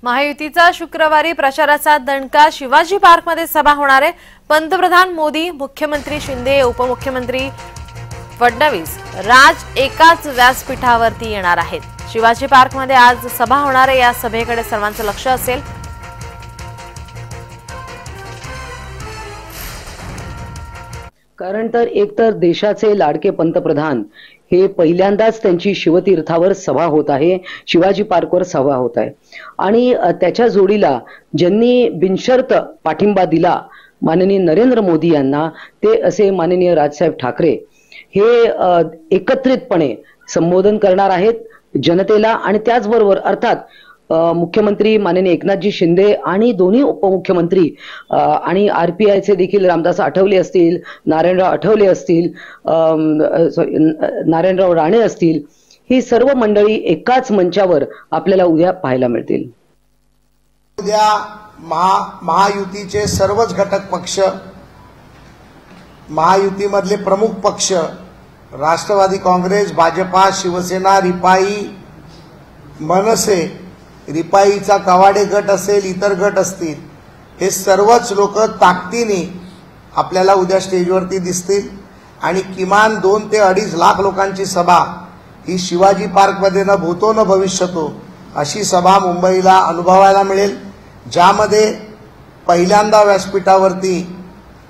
महायुतीचा शुक्रवारी प्रचाराचा दणका शिवाजी पार्कमध्ये सभा होणार आहे। पंतप्रधान मोदी, मुख्यमंत्री शिंदे, उपमुख्यमंत्री फडणवीस, राज एकाच व्यासपीठावरती येणार आहेत। शिवाजी पार्कमध्ये आज सभा होणार आहे। या सभेकडे सर्वांचं लक्ष असेल। कारण तर एकतर देशाचे लाडके पंतप्रधान हे पहिल्यांदाच त्यांची शिवतीर्थावर सभा होत आहे, शिवाजी पार्कवर सभा होत आहे आणि त्याच्या जोडीला ज्यांनी बिनशर्त पाठिंबा दिला माननीय नरेंद्र मोदी यांना, ते असे माननीय राजसाहेब ठाकरे हे एकत्रितपणे संबोधन करणार आहेत जनतेला। आणि त्याचबरोबर अर्थात मुख्यमंत्री माननीय एकनाथजी शिंदे आणि दोन्ही उपमुख्यमंत्री आणि आरपीआयचे देखील रामदास आठवले असतील, नारायणराव आठवले असतील, नारायणराव राणे असतील, ही सर्व मंडळी एकाच मंचावर आपल्याला उद्या पाहायला मिळतील। उद्या महायुतीचे सर्वच घटक पक्ष, महायुतीमधले प्रमुख पक्ष राष्ट्रवादी काँग्रेस, भाजपा, शिवसेना, रिपाई, मनसे, रिपाईचा कवाडे गट असेल, इतर गट असतील, हे सर्वच लोक ताकदीने आपल्याला उद्या स्टेजवरती दिसतील आणि किमान 2 ते 2.5 लाख लोकांची सभा ही शिवाजी पार्कमध्ये न भूतो न भविष्यतो अशी सभा मुंबईला अनुभवायला मिळेल, ज्यामध्ये पहिल्यांदा व्यासपीठावरती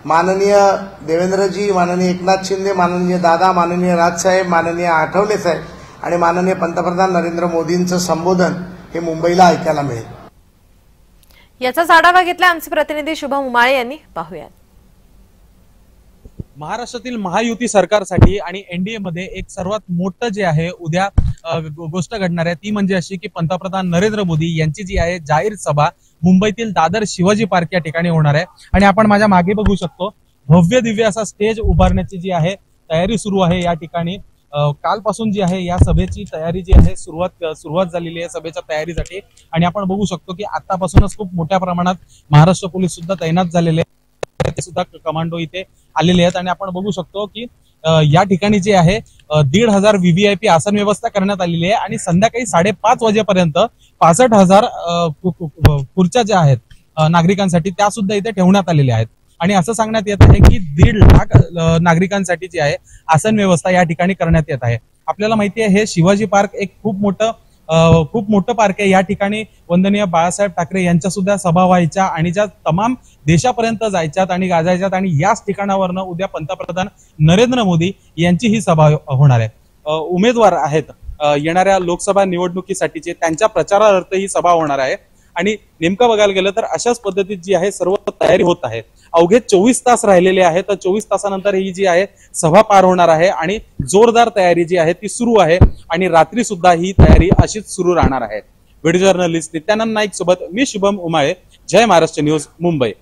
माननीय देवेंद्रजी, माननीय एकनाथ शिंदे, माननीय दादा, माननीय राजसाहेब, माननीय आठवले साहेब आणि माननीय पंतप्रधान नरेंद्र मोदींचं संबोधन हे मुंबईला ऐकायला मिळेल। याचा आढावा घेतला आमचे प्रतिनिधी शुभम उमाळे यांनी। पाहूया। महाराष्ट्रातील महायुती सरकारसाठी आणि एनडीए मध्ये एक सर्वात मोठं जे आहे उद्या गोष्ट घडणार आहे ती म्हणजे अशी की पंतप्रधान नरेंद्र मोदी यांची जी आहे जाहीर सभा मुंबईतील दादर शिवाजी पार्क या ठिकाणी होणार आहे। आणि आपण माझ्या मागे बघू शकतो भव्य दिव्य असा स्टेज उभारण्याची जी आहे तयारी सुरू आहे या ठिकाणी। कालपासून जी आहे या सभेची तयारी जी आहे सुरुवात झालेली आहे सभेच्या तयारीसाठी। आणि आपण बघू शकतो की आतापासूनच खूप मोठ्या प्रमाणात महाराष्ट्र पोलीस सुद्धा तैनात झालेले आहेत, ते सुद्धा कमांडो इथे आलेले आहेत। आणि आपण बघू शकतो की या ठिकाणी जे आहे 1,500 व्हीव्हीआयपी आसन व्यवस्था करण्यात आलेली आहे आणि संध्याकाळी 5:30 वाजेपर्यंत 65,000 खुर्च्या ज्या आहेत नागरिकांसाठी त्या सुद्धा इथे ठेवण्यात आलेल्या आहेत। आणि असं सांगण्यात येत आहे की 1.5 लाख नागरिकांसाठी जी आहे आसन व्यवस्था या ठिकाणी करण्यात येत आहे। आपल्याला माहिती आहे हे शिवाजी पार्क एक खूप मोठं पार्क आहे। या ठिकाणी वंदनीय बाळासाहेब ठाकरे यांच्या सुद्धा सभा व्हायच्या आणि ज्या तमाम देशापर्यंत जायच्यात आणि गाजायच्यात आणि याच ठिकाणावरनं उद्या पंतप्रधान नरेंद्र मोदी यांची ही सभा होणार आहे। उमेदवार आहेत येणाऱ्या लोकसभा निवडणुकीसाठीचे, त्यांच्या प्रचारार्थ ही सभा होणार आहे। आणि नेमकं बघायला गेलं तर अशाच पद्धतीत जी आहे सर्व तयारी होत आहे। अवघे 24 तास राहिलेले आहेत, तर 24 तासानंतर ही जी आहे सभा पार होणार आहे आणि जोरदार तयारी जी आहे ती सुरू आहे आणि रात्री सुद्धा ही तयारी अशीच सुरू राहणार आहे। व्हिडिओ जर्नलिस्ट नित्यानंद नाईक सोबत मी शुभम उमाळे, जय महाराष्ट्र न्यूज, मुंबई।